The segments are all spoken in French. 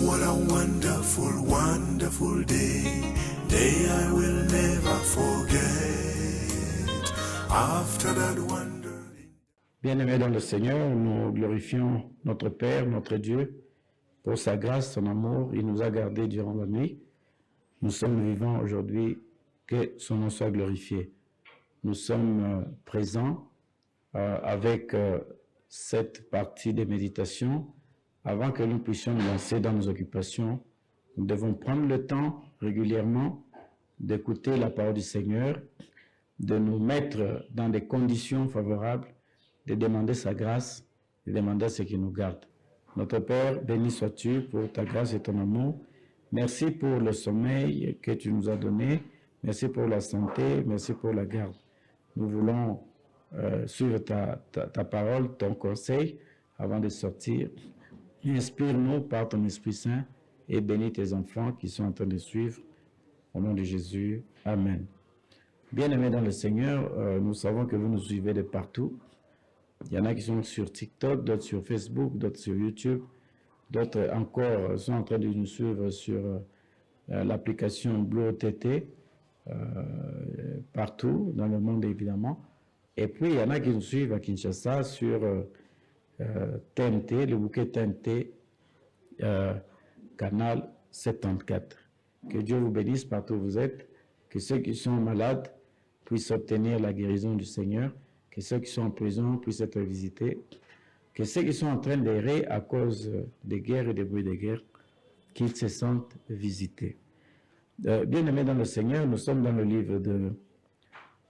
what a wonderful, wonderful day. Day I will never forget. After that wonder. Bien-aimés dans le Seigneur, nous glorifions notre Père, notre Dieu, pour sa grâce, son amour. Il nous a gardés durant la nuit. Nous sommes vivants aujourd'hui, que son nom soit glorifié. Nous sommes présents avec cette partie des méditations. Avant que nous puissions nous lancer dans nos occupations, nous devons prendre le temps régulièrement d'écouter la parole du Seigneur, de nous mettre dans des conditions favorables, de demander sa grâce, de demander ce qui nous garde. Notre Père, béni sois-tu pour ta grâce et ton amour. Merci pour le sommeil que tu nous as donné. Merci pour la santé. Merci pour la garde. Nous voulons suivre ta parole, ton conseil avant de sortir. Inspire-nous par ton Esprit Saint et bénis tes enfants qui sont en train de suivre. Au nom de Jésus. Amen. Bien-aimés dans le Seigneur, nous savons que vous nous suivez de partout. Il y en a qui sont sur TikTok, d'autres sur Facebook, d'autres sur YouTube. D'autres encore sont en train de nous suivre sur l'application Blue OTT, partout dans le monde évidemment. Et puis il y en a qui nous suivent à Kinshasa sur TNT, le bouquet TNT, canal 74. Que Dieu vous bénisse partout où vous êtes, que ceux qui sont malades puissent obtenir la guérison du Seigneur, que ceux qui sont en prison puissent être visités, que ceux qui sont en train d'errer à cause des guerres et des bruits de guerre, qu'ils se sentent visités. Bien-aimés dans le Seigneur, nous sommes dans le livre de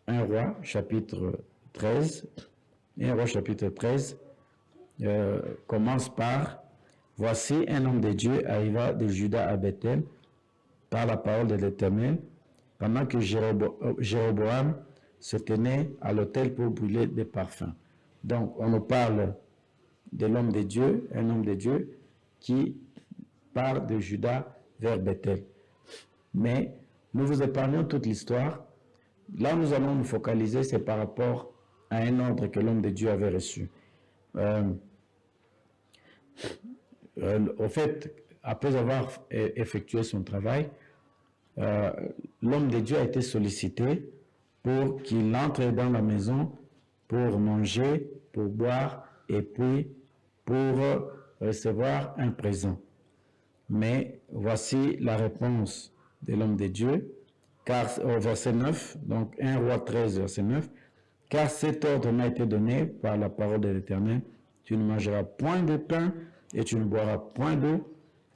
1 Roi, chapitre 13. 1 Roi, chapitre 13, commence par « Voici un homme de Dieu arriva de Juda à Bethel par la parole de l'Éternel, pendant que Jéroboam se tenait à l'autel pour brûler des parfums. » Donc, on nous parle de l'homme de Dieu, un homme de Dieu qui part de Juda vers Bethel. Mais nous vous épargnons toute l'histoire. Là où nous allons nous focaliser, c'est par rapport à un ordre que l'homme de Dieu avait reçu. Au fait, après avoir effectué son travail, l'homme de Dieu a été sollicité pour qu'il entre dans la maison pour manger, pour boire et puis pour recevoir un présent. Mais voici la réponse de l'homme de Dieu, car au verset 9, donc 1 Roi 13, verset 9, « Car cet ordre m'a été donné par la parole de l'Éternel, tu ne mangeras point de pain et tu ne boiras point d'eau,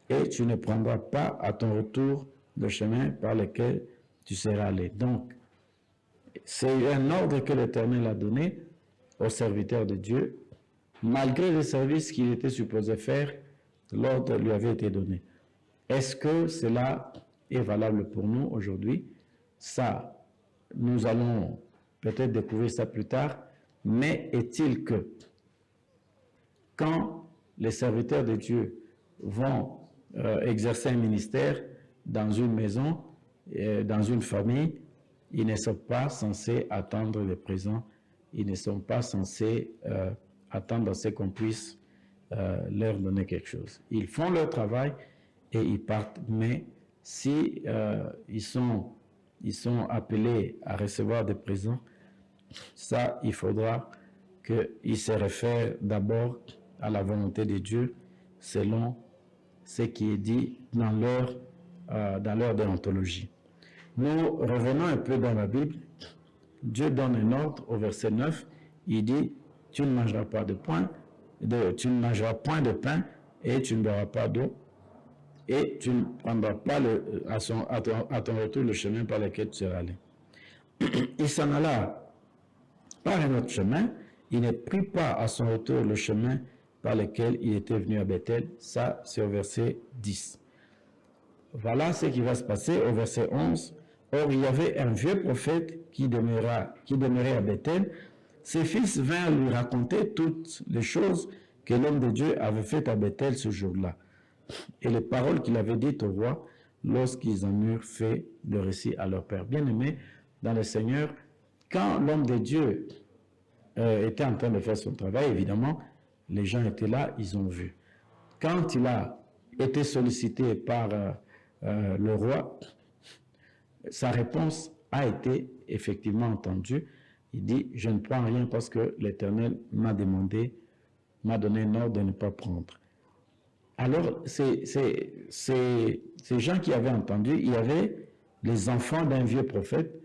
et tu ne prendras pas à ton retour le chemin par lequel tu seras allé. » Donc, c'est un ordre que l'Éternel a donné aux serviteurs de Dieu, malgré le service qu'il était supposé faire, l'ordre lui avait été donné. Est-ce que cela est valable pour nous aujourd'hui? Ça, nous allons peut-être découvrir ça plus tard, mais est-il que quand les serviteurs de Dieu vont exercer un ministère dans une maison, dans une famille, ils ne sont pas censés attendre le présent, ils ne sont pas censés attendre à ce qu'on puisse leur donner quelque chose. Ils font leur travail et ils partent, mais si ils sont appelés à recevoir des présents, ça, il faudra qu'ils se réfèrent d'abord à la volonté de Dieu selon ce qui est dit dans leur déontologie. Nous revenons un peu dans la Bible. Dieu donne un ordre au verset 9. Il dit, tu ne mangeras pas tu ne mangeras point de pain et tu ne boiras pas d'eau et tu ne prendras pas à ton retour le chemin par lequel tu seras allé. Il s'en alla par un autre chemin. Il ne prit pas à son retour le chemin par lequel il était venu à Bethel. Ça, c'est au verset 10. Voilà ce qui va se passer au verset 11. Or, il y avait un vieux prophète qui demeurait à Bethel. Ses fils vinrent lui raconter toutes les choses que l'homme de Dieu avait faites à Bethel ce jour-là, et les paroles qu'il avait dites au roi lorsqu'ils en eurent fait le récit à leur père. Bien-aimés dans le Seigneur, quand l'homme de Dieu était en train de faire son travail, évidemment, les gens étaient là, ils ont vu. Quand il a été sollicité par le roi, sa réponse a été effectivement entendue. Il dit, je ne prends rien parce que l'Éternel m'a donné un ordre de ne pas prendre. Alors, ces gens qui avaient entendu, il y avait les enfants d'un vieux prophète,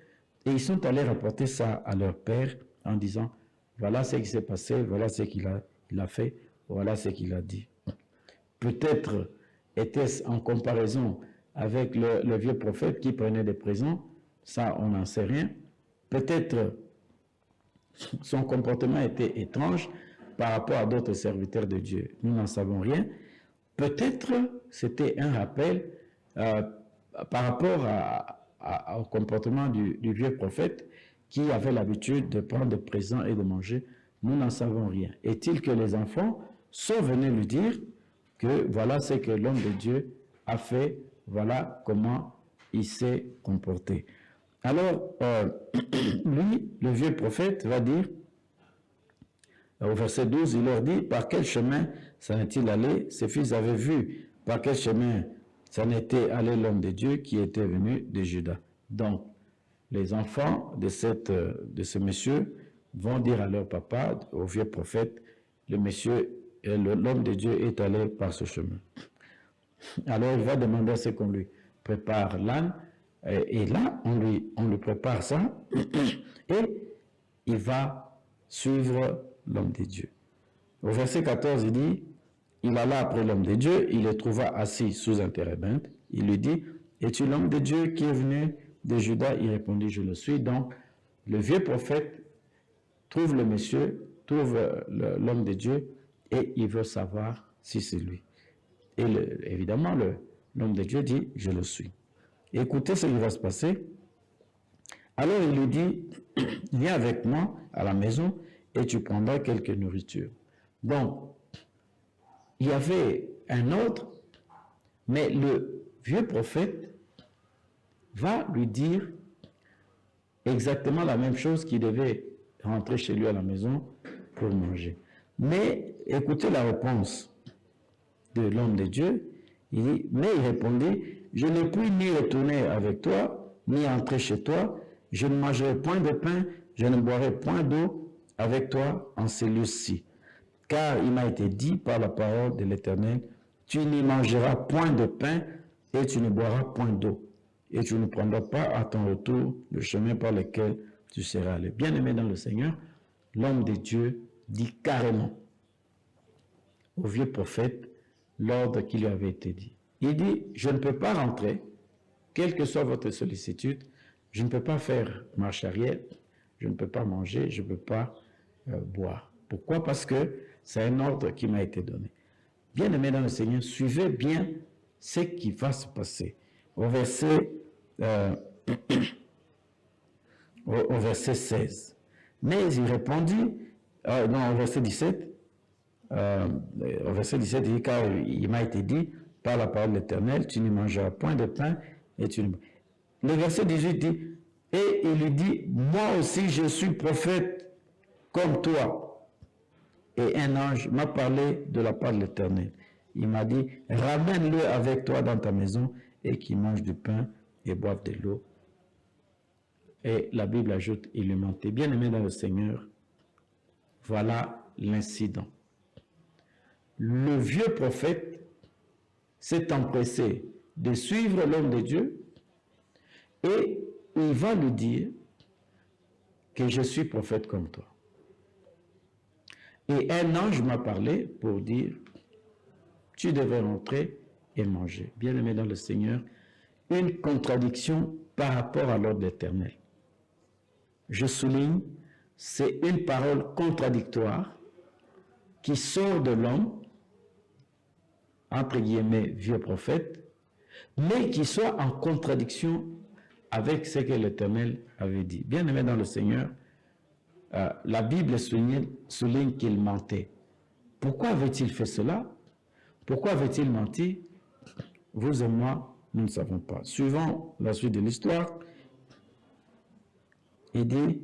et ils sont allés rapporter ça à leur père en disant, voilà ce qui s'est passé, voilà ce qu'il a fait, voilà ce qu'il a dit. Peut-être était-ce en comparaison avec le vieux prophète qui prenait des présents, ça on n'en sait rien. Peut-être son comportement était étrange par rapport à d'autres serviteurs de Dieu, nous n'en savons rien. Peut-être c'était un rappel par rapport au comportement du vieux prophète qui avait l'habitude de prendre des présents et de manger. Nous n'en savons rien. Est-il que les enfants sont venus lui dire que voilà ce que l'homme de Dieu a fait, voilà comment il s'est comporté. Alors, lui, le vieux prophète, va dire, au verset 12, il leur dit, par quel chemin s'en est-il allé? Ses fils avaient vu par quel chemin s'en était allé l'homme de Dieu qui était venu de Juda. Donc, les enfants de ce monsieur vont dire à leur papa, au vieux prophète, l'homme de Dieu est allé par ce chemin. Alors, il va demander à ce qu'on lui prépare l'âne, et là, on lui prépare ça, et il va suivre l'homme de Dieu. Au verset 14, il dit, il alla après l'homme de Dieu, il le trouva assis sous un térébinthe. Il lui dit, es-tu l'homme de Dieu qui est venu de Juda? Il répondit, je le suis. Donc, le vieux prophète trouve le monsieur, trouve l'homme de Dieu, et il veut savoir si c'est lui. Et évidemment, l'homme de Dieu dit, je le suis. Écoutez ce qui va se passer. Alors il lui dit, viens avec moi à la maison et tu prendras quelque nourriture. Donc, il y avait un ordre, mais le vieux prophète va lui dire exactement la même chose qu'il devait rentrer chez lui à la maison pour manger. Mais écoutez la réponse de l'homme de Dieu. Il dit, mais il répondit, je ne puis ni retourner avec toi, ni entrer chez toi, je ne mangerai point de pain, je ne boirai point d'eau avec toi en ces lieux-ci. Car il m'a été dit par la parole de l'Éternel, tu n'y mangeras point de pain et tu ne boiras point d'eau. Et tu ne prendras pas à ton retour le chemin par lequel tu seras allé. Bien-aimé dans le Seigneur, l'homme de Dieu dit carrément au vieux prophète l'ordre qui lui avait été dit. Il dit, je ne peux pas rentrer, quelle que soit votre sollicitude, je ne peux pas faire marche arrière, je ne peux pas manger, je ne peux pas boire. Pourquoi? Parce que c'est un ordre qui m'a été donné. Bien-aimé dans le Seigneur, suivez bien ce qui va se passer. Au verset 16. Mais il répondit, non, au verset 17, au verset 17, il dit, car il m'a été dit, par la parole de l'Éternel, tu ne mangeras point de pain, et tu ne... Le verset 18 dit, et il lui dit, moi aussi je suis prophète comme toi. Et un ange m'a parlé de la part de l'Éternel. Il m'a dit, ramène-le avec toi dans ta maison, et qu'il mange du pain et boive de l'eau. Et la Bible ajoute, il lui mentait. Bien-aimé dans le Seigneur, voilà l'incident. Le vieux prophète s'est empressé de suivre l'homme de Dieu et il va lui dire que je suis prophète comme toi. Et un ange m'a parlé pour dire, tu devais rentrer et manger. Bien-aimé dans le Seigneur, une contradiction par rapport à l'ordre éternel. Je souligne, c'est une parole contradictoire qui sort de l'homme, entre guillemets, vieux prophète, mais qui soit en contradiction avec ce que l'Éternel avait dit. Bien-aimé dans le Seigneur, la Bible souligne qu'il mentait. Pourquoi avait-il fait cela? Pourquoi avait-il menti? Vous et moi, nous ne savons pas. Suivant la suite de l'histoire, il dit,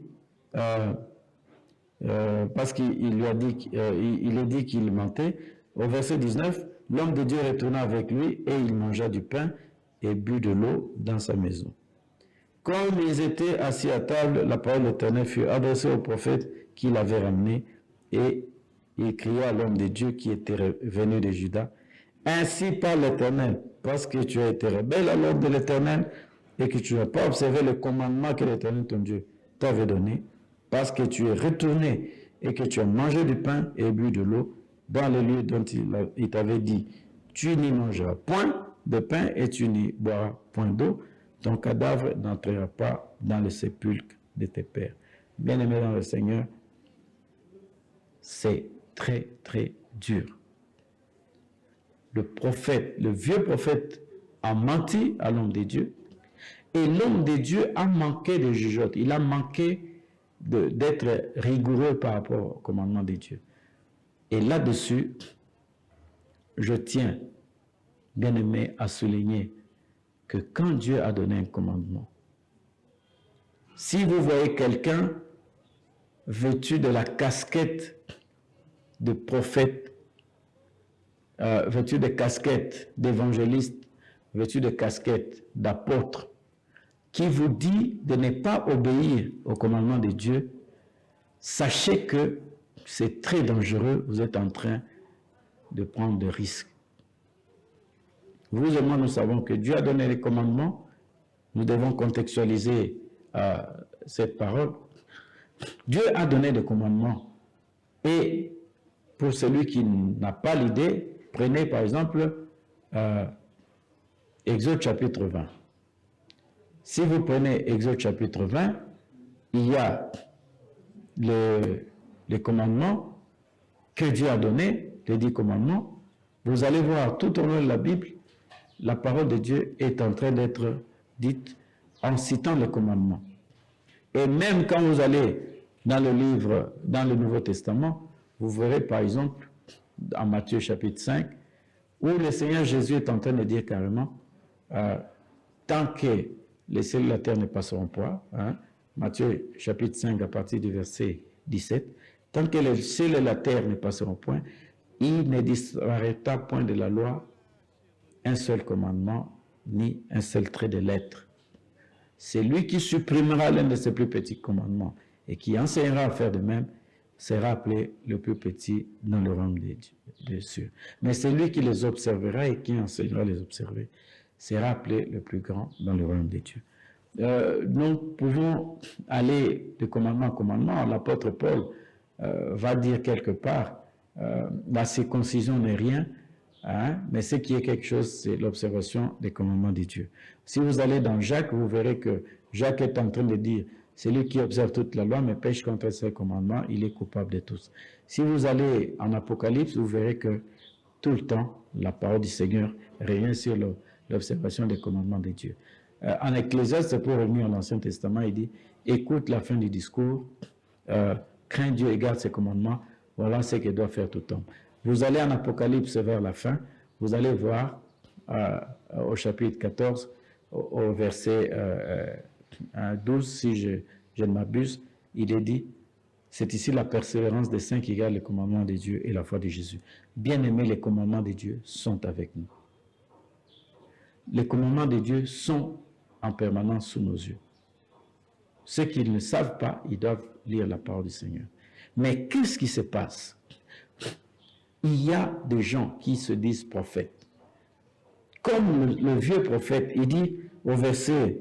parce qu'il lui a dit, il a dit qu'il mentait, au verset 19, L'homme de Dieu retourna avec lui et il mangea du pain et but de l'eau dans sa maison. Comme ils étaient assis à table, la parole de l'Éternel fut adressée au prophète qui l'avait ramené et il cria à l'homme de Dieu qui était venu de Juda. Ainsi parle l'Éternel, parce que tu as été rebelle à l'ordre de l'Éternel et que tu n'as pas observé le commandement que l'Éternel ton Dieu t'avait donné, parce que tu es retourné et que tu as mangé du pain et bu de l'eau dans le lieu dont il t'avait dit, tu n'y mangeras point de pain et tu n'y boiras point d'eau, ton cadavre n'entrera pas dans le sépulcre de tes pères. Bien-aimés dans le Seigneur, c'est très, très dur. Le prophète, le vieux prophète a menti à l'homme de Dieu et l'homme de Dieu a manqué de jugeote. Il a manqué d'être rigoureux par rapport au commandement de Dieu. Et là-dessus, je tiens, bien aimé, à souligner que quand Dieu a donné un commandement, si vous voyez quelqu'un vêtu de la casquette de prophète, vêtu de casquette d'évangéliste, vêtu de casquette d'apôtre, qui vous dit de ne pas obéir au commandement de Dieu, sachez que c'est très dangereux, vous êtes en train de prendre des risques. Vous et moi, nous savons que Dieu a donné les commandements, nous devons contextualiser cette parole. Dieu a donné des commandements et pour celui qui n'a pas l'idée, prenez par exemple Exode chapitre 20. Si vous prenez Exode chapitre 20, il y a les commandements que Dieu a donnés, les 10 commandements. Vous allez voir tout au long de la Bible, la parole de Dieu est en train d'être dite en citant les commandements. Et même quand vous allez dans le livre, dans le Nouveau Testament, vous verrez par exemple en Matthieu chapitre 5, où le Seigneur Jésus est en train de dire carrément, tant que les cieux et la terre ne passeront pas, Matthieu chapitre 5 à partir du verset 17, tant que les cieux et la terre ne passeront point, il ne disparaîtra point de la loi un seul commandement, ni un seul trait de lettre. C'est lui qui supprimera l'un de ses plus petits commandements et qui enseignera à faire de même, sera appelé le plus petit dans le royaume des cieux. Mais c'est lui qui les observera et qui enseignera à les observer, sera appelé le plus grand dans le royaume des dieux. Nous pouvons aller de commandement en commandement. L'apôtre Paul va dire quelque part, la circoncision n'est rien, mais ce qui est quelque chose, c'est l'observation des commandements de Dieu. Si vous allez dans Jacques, vous verrez que Jacques est en train de dire, celui qui observe toute la loi mais pêche contre ses commandements, il est coupable de tous. Si vous allez en Apocalypse, vous verrez que tout le temps, la parole du Seigneur revient sur l'observation des commandements de Dieu. En Ecclésiaste, c'est pour revenir à l'Ancien Testament, il dit, écoute la fin du discours, crains Dieu et garde ses commandements, voilà ce que doit faire tout homme. Vous allez en Apocalypse vers la fin, vous allez voir au chapitre 14, au verset 12, si je ne m'abuse, il est dit, c'est ici la persévérance des saints qui gardent les commandements de Dieu et la foi de Jésus. Bien aimés, les commandements de Dieu sont avec nous. Les commandements de Dieu sont en permanence sous nos yeux. Ceux qui ne savent pas, ils doivent lire la parole du Seigneur. Mais qu'est-ce qui se passe? Il y a des gens qui se disent prophètes. Comme le vieux prophète, il dit au verset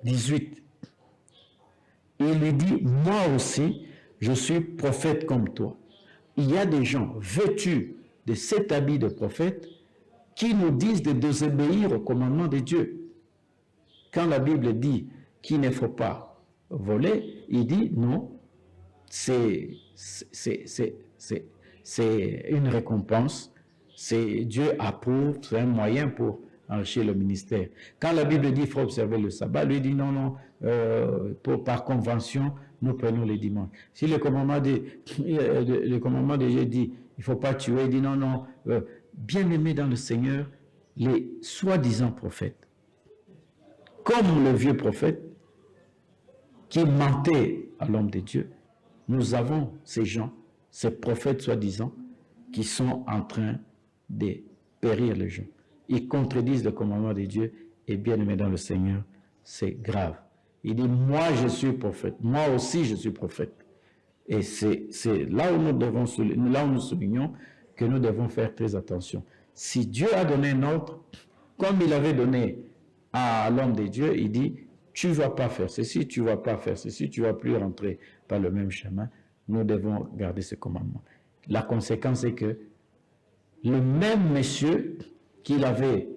18, il lui dit, moi aussi, je suis prophète comme toi. Il y a des gens vêtus de cet habit de prophète qui nous disent de désobéir au commandement de Dieu. Quand la Bible dit qu'il ne faut pas voler, il dit non, c'est une récompense, Dieu approuve, c'est un moyen pour enrichir le ministère. Quand la Bible dit qu'il faut observer le sabbat, lui dit non, par convention, nous prenons les dimanches. Si le commandement de Dieu dit il ne faut pas tuer, il dit non, bien-aimés dans le Seigneur, les soi-disant prophètes, comme le vieux prophète qui mentait à l'homme de Dieu, nous avons ces gens, ces prophètes soi-disant, qui sont en train de périr les gens. Ils contredisent le commandement de Dieu et bien aimé dans le Seigneur, c'est grave. Il dit, moi je suis prophète, moi aussi je suis prophète. Et c'est là où nous soulignons que nous devons faire très attention. Si Dieu a donné un ordre, comme il avait donné à l'homme de Dieu, il dit, tu ne vas pas faire ceci, tu ne vas pas faire ceci, tu ne vas plus rentrer par le même chemin. Nous devons garder ce commandement. La conséquence est que le même monsieur qu'il avait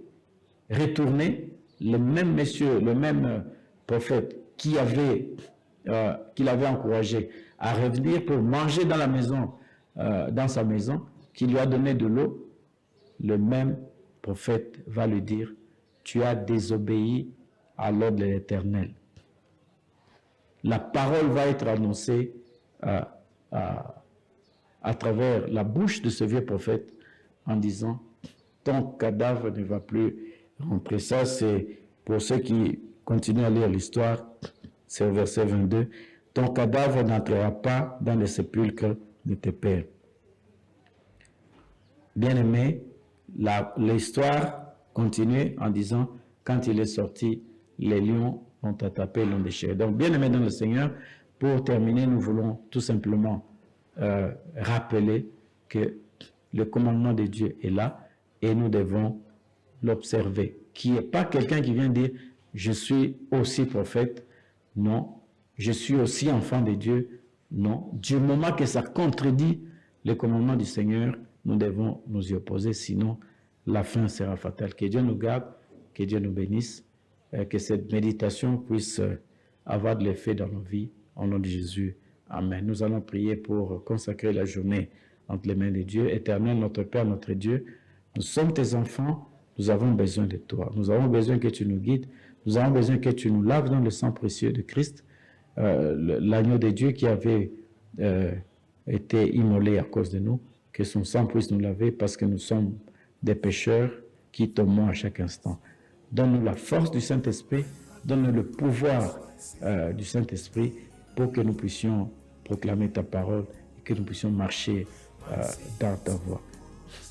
retourné, le même monsieur, le même prophète qui l'avait encouragé à revenir pour manger dans la maison, dans sa maison, qui lui a donné de l'eau, le même prophète va lui dire, tu as désobéi à l'ordre de l'Éternel. La parole va être annoncée à travers la bouche de ce vieux prophète en disant, ton cadavre ne va plus rentrer. Ça, c'est pour ceux qui continuent à lire l'histoire, c'est au verset 22. Ton cadavre n'entrera pas dans le sépulcre de tes pères. Bien-aimé, l'histoire continue en disant, quand il est sorti, les lions ont attaqué, l'ont déchiré. Donc, bien-aimé dans le Seigneur, pour terminer, nous voulons tout simplement rappeler que le commandement de Dieu est là et nous devons l'observer. Qui n'est pas quelqu'un qui vient dire, je suis aussi prophète. Non, je suis aussi enfant de Dieu. Non, du moment que ça contredit le commandement du Seigneur, nous devons nous y opposer, sinon la fin sera fatale. Que Dieu nous garde, que Dieu nous bénisse, que cette méditation puisse avoir de l'effet dans nos vies. Au nom de Jésus, amen. Nous allons prier pour consacrer la journée entre les mains de Dieu. Éternel, notre Père, notre Dieu, nous sommes tes enfants, nous avons besoin de toi. Nous avons besoin que tu nous guides, nous avons besoin que tu nous laves dans le sang précieux de Christ, l'agneau de Dieu qui avait été immolé à cause de nous, que son sang puisse nous laver parce que nous sommes des pécheurs qui tombons à chaque instant. Donne-nous la force du Saint-Esprit, donne-nous le pouvoir du Saint-Esprit pour que nous puissions proclamer ta parole et que nous puissions marcher dans ta voie.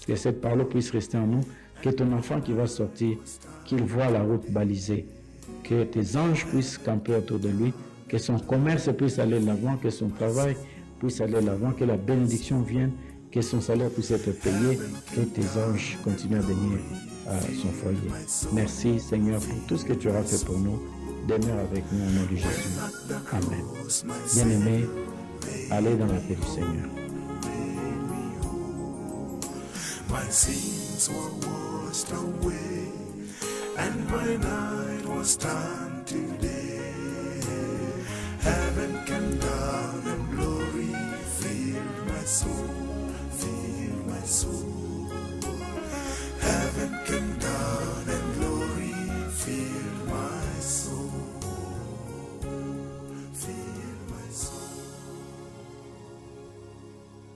Que cette parole puisse rester en nous, que ton enfant qui va sortir, qu'il voit la route balisée, que tes anges puissent camper autour de lui, que son commerce puisse aller de l'avant, que son travail puisse aller de l'avant, que la bénédiction vienne, que son salaire puisse être payé, que tes anges continuent à bénir son foyer. Merci Seigneur pour tout ce que tu auras fait pour nous. Demeure avec nous au nom de Jésus. Amen. Bien-aimés, allez dans la paix du Seigneur. My sins were washed away, and my night was turned to day.